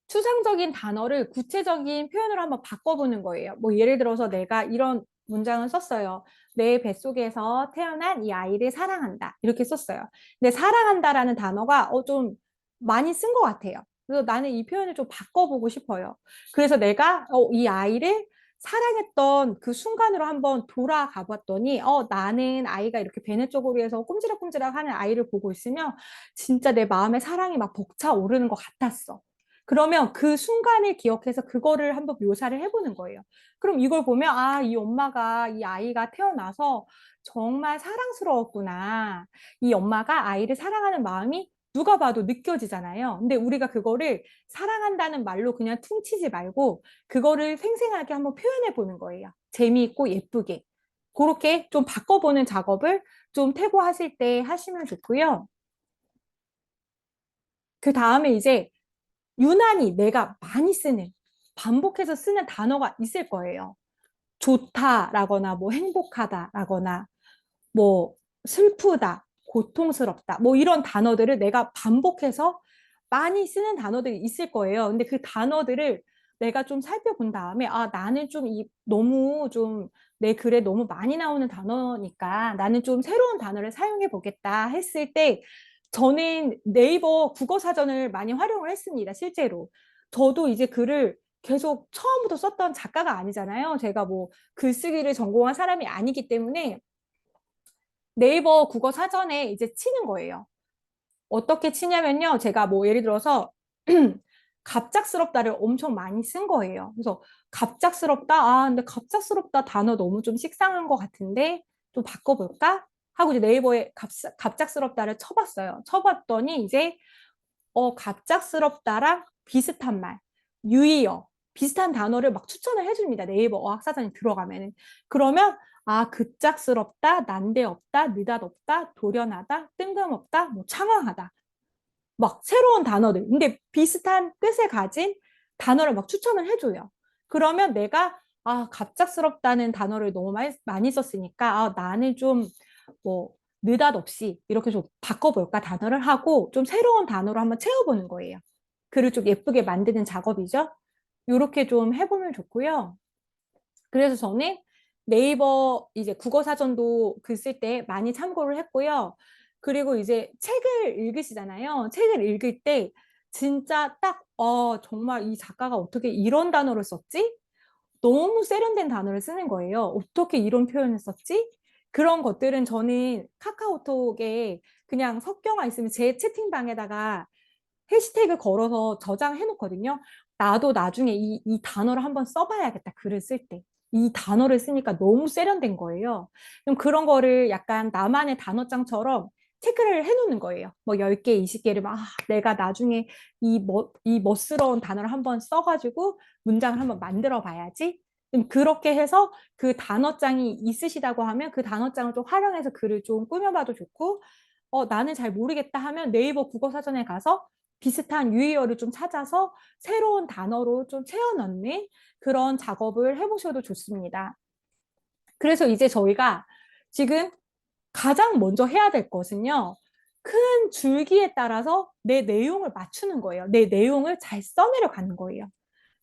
추상적인 단어를 구체적인 표현으로 한번 바꿔보는 거예요. 뭐 예를 들어서 내가 이런 문장을 썼어요. 내 뱃속에서 태어난 이 아이를 사랑한다. 이렇게 썼어요. 근데 사랑한다라는 단어가 좀 많이 쓴 것 같아요. 그래서 나는 이 표현을 좀 바꿔보고 싶어요. 그래서 내가 이 아이를 사랑했던 그 순간으로 한번 돌아가 봤더니 나는 아이가 이렇게 배는 쪽으로 해서 꼼지락꼼지락 하는 아이를 보고 있으면 진짜 내 마음에 사랑이 막 벅차오르는 것 같았어. 그러면 그 순간을 기억해서 그거를 한번 묘사를 해보는 거예요. 그럼 이걸 보면, 아, 이 엄마가, 이 아이가 태어나서 정말 사랑스러웠구나. 이 엄마가 아이를 사랑하는 마음이 누가 봐도 느껴지잖아요. 근데 우리가 그거를 사랑한다는 말로 그냥 퉁치지 말고, 그거를 생생하게 한번 표현해 보는 거예요. 재미있고 예쁘게. 그렇게 좀 바꿔보는 작업을 좀 태고하실 때 하시면 좋고요. 그 다음에 이제 유난히 내가 많이 쓰는, 반복해서 쓰는 단어가 있을 거예요. 좋다라거나, 뭐 행복하다라거나, 뭐 슬프다, 고통스럽다, 뭐 이런 단어들을 내가 반복해서 많이 쓰는 단어들이 있을 거예요. 근데 그 단어들을 내가 좀 살펴본 다음에, 아, 나는 좀 너무 좀 내 글에 너무 많이 나오는 단어니까 나는 좀 새로운 단어를 사용해 보겠다 했을 때 저는 네이버 국어 사전을 많이 활용을 했습니다. 실제로. 저도 이제 글을 계속 처음부터 썼던 작가가 아니잖아요. 제가 뭐 글쓰기를 전공한 사람이 아니기 때문에 네이버 국어 사전에 이제 치는 거예요. 어떻게 치냐면요. 제가 뭐 예를 들어서 갑작스럽다를 엄청 많이 쓴 거예요. 그래서 갑작스럽다, 근데 갑작스럽다 단어 너무 좀 식상한 것 같은데 좀 바꿔볼까? 하고 이제 네이버에 갑작스럽다를 쳐봤어요. 쳐봤더니 이제 갑작스럽다랑 비슷한 말, 유의어, 비슷한 단어를 막 추천을 해줍니다. 네이버 어학사전에 들어가면은. 그러면, 아, 급작스럽다, 난데없다, 느닷없다, 돌연하다, 뜬금없다, 뭐 창황하다. 막 새로운 단어들. 근데 비슷한 뜻을 가진 단어를 막 추천을 해줘요. 그러면 내가, 아, 갑작스럽다는 단어를 너무 많이 썼으니까, 아, 나는 좀, 뭐, 느닷없이 이렇게 좀 바꿔볼까 단어를 하고 좀 새로운 단어로 한번 채워보는 거예요. 글을 좀 예쁘게 만드는 작업이죠. 이렇게 좀 해보면 좋고요. 그래서 저는 네이버 이제 국어 사전도 글 쓸 때 많이 참고를 했고요. 그리고 이제 책을 읽으시잖아요. 책을 읽을 때 진짜 딱, 정말 이 작가가 어떻게 이런 단어를 썼지? 너무 세련된 단어를 쓰는 거예요. 어떻게 이런 표현을 썼지? 그런 것들은 저는 카카오톡에 그냥 섞여가 있으면 제 채팅방에다가 해시태그 걸어서 저장해 놓거든요. 나도 나중에 이 단어를 한번 써봐야겠다. 글을 쓸 때. 이 단어를 쓰니까 너무 세련된 거예요. 그럼 그런 거를 약간 나만의 단어장처럼 체크를 해 놓는 거예요. 뭐 10개, 20개를 막, 내가 나중에 이 멋스러운 단어를 한번 써가지고 문장을 한번 만들어 봐야지. 그렇게 해서 그 단어장이 있으시다고 하면 그 단어장을 좀 활용해서 글을 좀 꾸며봐도 좋고, 나는 잘 모르겠다 하면 네이버 국어사전에 가서 비슷한 유의어를 좀 찾아서 새로운 단어로 좀 채워 넣는 그런 작업을 해보셔도 좋습니다. 그래서 이제 저희가 지금 가장 먼저 해야 될 것은요. 큰 줄기에 따라서 내 내용을 맞추는 거예요. 내 내용을 잘 써내려 가는 거예요.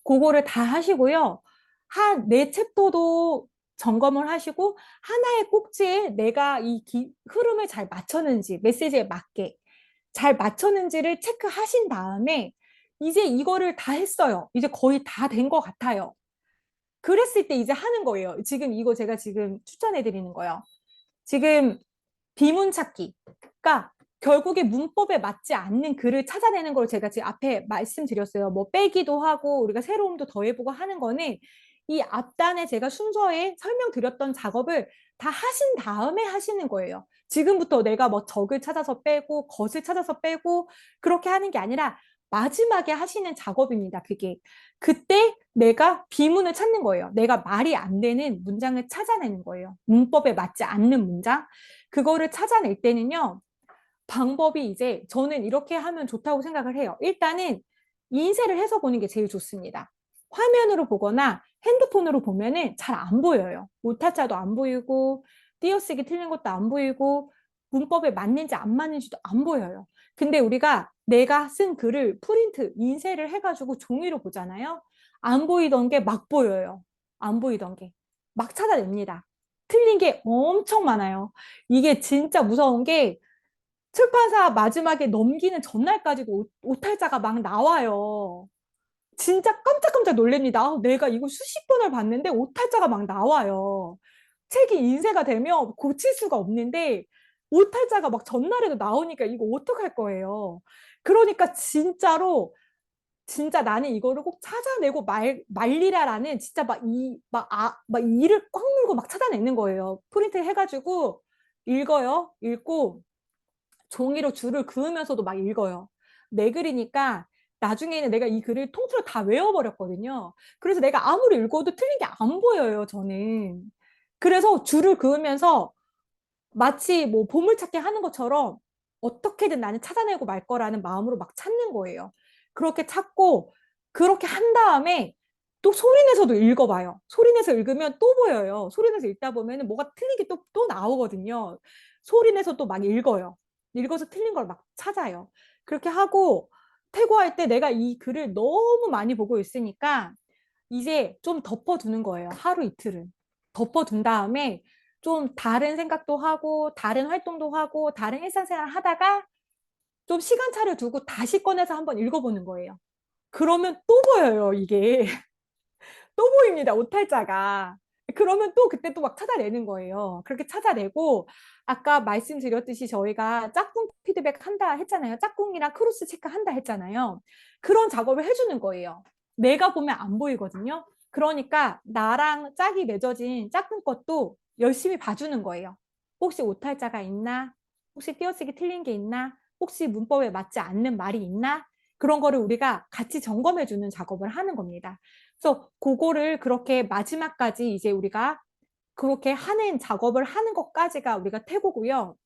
그거를 다 하시고요. 한 네 챕터도 점검을 하시고 하나의 꼭지에 내가 흐름을 잘 맞췄는지 메시지에 맞게 잘 맞췄는지를 체크하신 다음에 이제 이거를 다 했어요. 이제 거의 다 된 것 같아요. 그랬을 때 이제 하는 거예요. 지금 이거 제가 지금 추천해 드리는 거예요. 지금 비문 찾기. 그러니까 결국에 문법에 맞지 않는 글을 찾아내는 걸 제가 지금 앞에 말씀드렸어요. 뭐 빼기도 하고 우리가 새로움도 더해보고 하는 거는 이 앞단에 제가 순서에 설명드렸던 작업을 다 하신 다음에 하시는 거예요. 지금부터 내가 뭐 적을 찾아서 빼고 것을 찾아서 빼고 그렇게 하는 게 아니라 마지막에 하시는 작업입니다. 그게. 그때 내가 비문을 찾는 거예요. 내가 말이 안 되는 문장을 찾아내는 거예요. 문법에 맞지 않는 문장. 그거를 찾아낼 때는요, 방법이 이제 저는 이렇게 하면 좋다고 생각을 해요. 일단은 인쇄를 해서 보는 게 제일 좋습니다. 화면으로 보거나 핸드폰으로 보면은 잘 안 보여요. 오타자도 안 보이고, 띄어쓰기 틀린 것도 안 보이고, 문법에 맞는지 안 맞는지도 안 보여요. 근데 우리가 내가 쓴 글을 프린트, 인쇄를 해가지고 종이로 보잖아요. 안 보이던 게 막 보여요. 안 보이던 게. 막 찾아냅니다. 틀린 게 엄청 많아요. 이게 진짜 무서운 게 출판사 마지막에 넘기는 전날까지도 오탈자가 막 나와요. 진짜 깜짝깜짝 놀랍니다. 내가 이거 수십 번을 봤는데 오탈자가 막 나와요. 책이 인쇄가 되면 고칠 수가 없는데 오탈자가 막 전날에도 나오니까 이거 어떡할 거예요. 그러니까 진짜 나는 이거를 꼭 찾아내고 말리라라는 진짜 막 이를 꽉 물고 막 찾아내는 거예요. 프린트 해가지고 읽어요. 읽고 종이로 줄을 그으면서도 막 읽어요. 내 글이니까 나중에는 내가 이 글을 통째로 다 외워버렸거든요. 그래서 내가 아무리 읽어도 틀린 게 안 보여요, 저는. 그래서 줄을 그으면서 마치 뭐 보물찾기 하는 것처럼 어떻게든 나는 찾아내고 말 거라는 마음으로 막 찾는 거예요. 그렇게 찾고 그렇게 한 다음에 또 소리내서도 읽어봐요. 소리내서 읽으면 또 보여요. 소리내서 읽다 보면 뭐가 틀린 게 또 나오거든요. 소리내서 또 막 읽어요. 읽어서 틀린 걸 막 찾아요. 그렇게 하고 퇴고할 때 내가 이 글을 너무 많이 보고 있으니까 이제 좀 덮어두는 거예요. 하루 이틀은. 덮어둔 다음에 좀 다른 생각도 하고, 다른 활동도 하고, 다른 일상생활 하다가 좀 시간차를 두고 다시 꺼내서 한번 읽어보는 거예요. 그러면 또 보여요, 이게. 또 보입니다, 오탈자가. 그러면 또 그때 또 막 찾아내는 거예요. 그렇게 찾아내고, 아까 말씀드렸듯이 저희가 짝꿍 피드백 한다 했잖아요. 짝꿍이랑 크로스 체크 한다 했잖아요. 그런 작업을 해주는 거예요. 내가 보면 안 보이거든요. 그러니까 나랑 짝이 맺어진 짝꿍 것도 열심히 봐주는 거예요. 혹시 오탈자가 있나? 혹시 띄어쓰기 틀린 게 있나? 혹시 문법에 맞지 않는 말이 있나? 그런 거를 우리가 같이 점검해주는 작업을 하는 겁니다. 그래서 그거를 그렇게 마지막까지 이제 우리가 그렇게 하는 작업을 하는 것까지가 우리가 태고고요.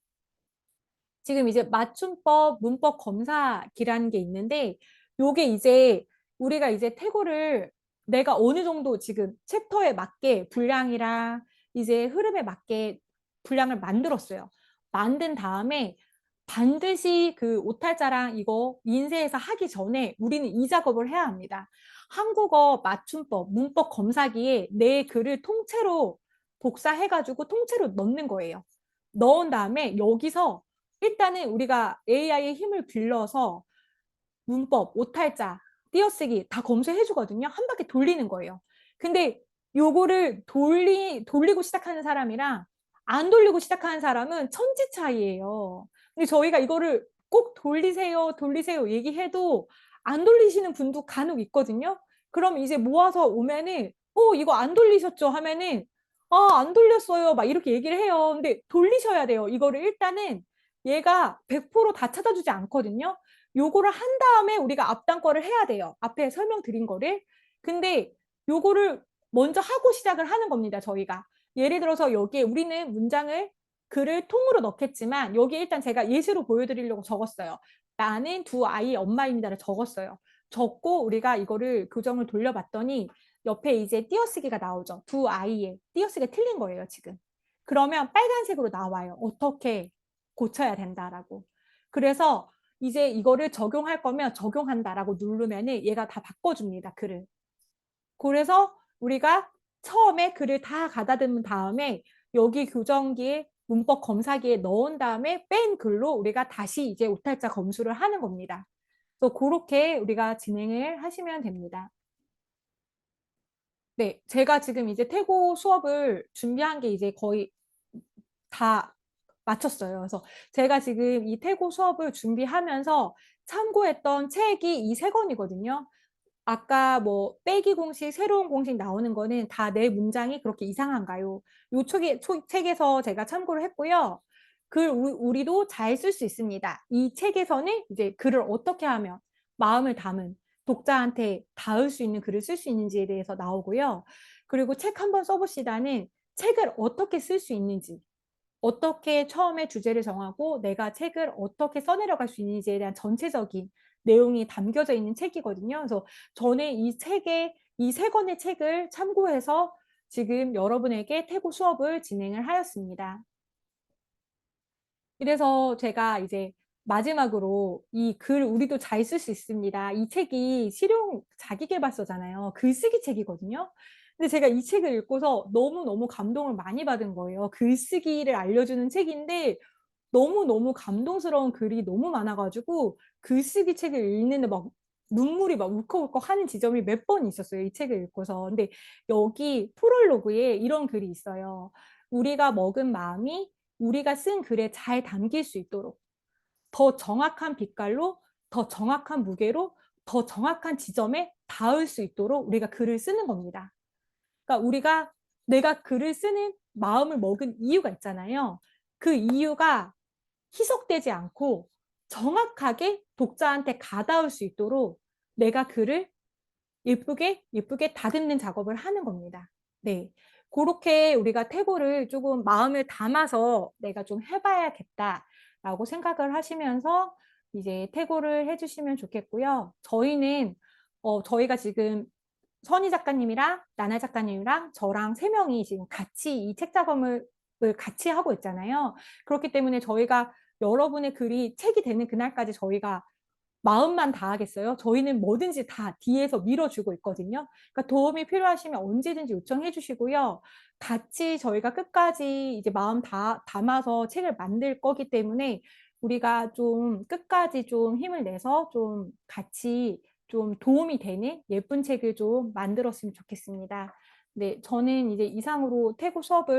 지금 이제 맞춤법 문법 검사기라는 게 있는데 요게 이제 우리가 이제 태고를 내가 어느 정도 지금 챕터에 맞게 분량이랑 이제 흐름에 맞게 분량을 만들었어요. 만든 다음에 반드시 그 오탈자랑 이거 인쇄해서 하기 전에 우리는 이 작업을 해야 합니다. 한국어 맞춤법 문법 검사기에 내 글을 통째로 복사해가지고 통째로 넣는 거예요. 넣은 다음에 여기서 일단은 우리가 AI의 힘을 빌려서 문법, 오탈자, 띄어쓰기 다 검수해 주거든요. 한 바퀴 돌리는 거예요. 근데 요거를 돌리고 시작하는 사람이랑 안 돌리고 시작하는 사람은 천지 차이예요. 근데 저희가 이거를 꼭 돌리세요, 돌리세요 얘기해도 안 돌리시는 분도 간혹 있거든요. 그럼 이제 모아서 오면은 이거 안 돌리셨죠? 하면은 안 돌렸어요. 막 이렇게 얘기를 해요. 근데 돌리셔야 돼요. 이거를 일단은 얘가 100%다 찾아주지 않거든요. 요거를 한 다음에 우리가 앞단 거를 해야 돼요. 앞에 설명드린 거를. 근데 요거를 먼저 하고 시작을 하는 겁니다, 저희가. 예를 들어서 여기에 우리는 문장을 글을 통으로 넣겠지만 여기 일단 제가 예시로 보여드리려고 적었어요. 나는 두 아이의 엄마입니다를 적었어요. 적고 우리가 이거를 교정을 돌려봤더니 옆에 이제 띄어쓰기가 나오죠. 두 아이의 띄어쓰기가 틀린 거예요, 지금. 그러면 빨간색으로 나와요. 어떻게 고쳐야 된다라고. 그래서 이제 이거를 적용할 거면 적용한다라고 누르면은 얘가 다 바꿔줍니다, 글을. 그래서 우리가 처음에 글을 다 가다듬은 다음에 여기 교정기에 문법 검사기에 넣은 다음에 뺀 글로 우리가 다시 이제 오탈자 검수를 하는 겁니다. 그래서 그렇게 우리가 진행을 하시면 됩니다. 네, 제가 지금 이제 태고 수업을 준비한 게 이제 거의 다 마쳤어요. 그래서 제가 지금 이 태고 수업을 준비하면서 참고했던 책이 이 세 권이거든요. 아까 뭐 빼기 공식, 새로운 공식 나오는 거는 다 내 문장이 그렇게 이상한가요? 요 책에서 제가 참고를 했고요. 글 우리도 잘 쓸 수 있습니다. 이 책에서는 이제 글을 어떻게 하면 마음을 담은 독자한테 닿을 수 있는 글을 쓸 수 있는지에 대해서 나오고요. 그리고 책 한번 써보시다는 책을 어떻게 쓸 수 있는지, 어떻게 처음에 주제를 정하고 내가 책을 어떻게 써내려갈 수 있는지에 대한 전체적인 내용이 담겨져 있는 책이거든요. 그래서 저는 이 세 권의 책을 참고해서 지금 여러분에게 태고 수업을 진행을 하였습니다. 그래서 제가 이제 마지막으로 이 글 우리도 잘 쓸 수 있습니다. 이 책이 실용 자기계발서잖아요. 글쓰기 책이거든요. 근데 제가 이 책을 읽고서 너무너무 감동을 많이 받은 거예요. 글쓰기를 알려주는 책인데 너무너무 감동스러운 글이 너무 많아가지고 글쓰기 책을 읽는데 막 눈물이 막 울컥울컥 하는 지점이 몇 번 있었어요. 이 책을 읽고서. 근데 여기 프롤로그에 이런 글이 있어요. 우리가 먹은 마음이 우리가 쓴 글에 잘 담길 수 있도록 더 정확한 빛깔로, 더 정확한 무게로, 더 정확한 지점에 닿을 수 있도록 우리가 글을 쓰는 겁니다. 그러니까 우리가 내가 글을 쓰는 마음을 먹은 이유가 있잖아요. 그 이유가 희석되지 않고 정확하게 독자한테 가닿을 수 있도록 내가 글을 예쁘게 다듬는 작업을 하는 겁니다. 네. 그렇게 우리가 태고를 조금 마음을 담아서 내가 좀 해봐야겠다라고 생각을 하시면서 이제 태고를 해주시면 좋겠고요. 저희가 지금 선희 작가님이랑 나나 작가님이랑 저랑 세 명이 지금 같이 이 책 작업을 같이 하고 있잖아요. 그렇기 때문에 저희가 여러분의 글이 책이 되는 그날까지 저희가 마음만 다하겠어요? 저희는 뭐든지 다 뒤에서 밀어주고 있거든요. 그러니까 도움이 필요하시면 언제든지 요청해 주시고요. 같이 저희가 끝까지 이제 마음 담아서 책을 만들 거기 때문에 우리가 좀 끝까지 좀 힘을 내서 좀 같이 좀 도움이 되는 예쁜 책을 좀 만들었으면 좋겠습니다. 네, 저는 이제 이상으로 태고 수업을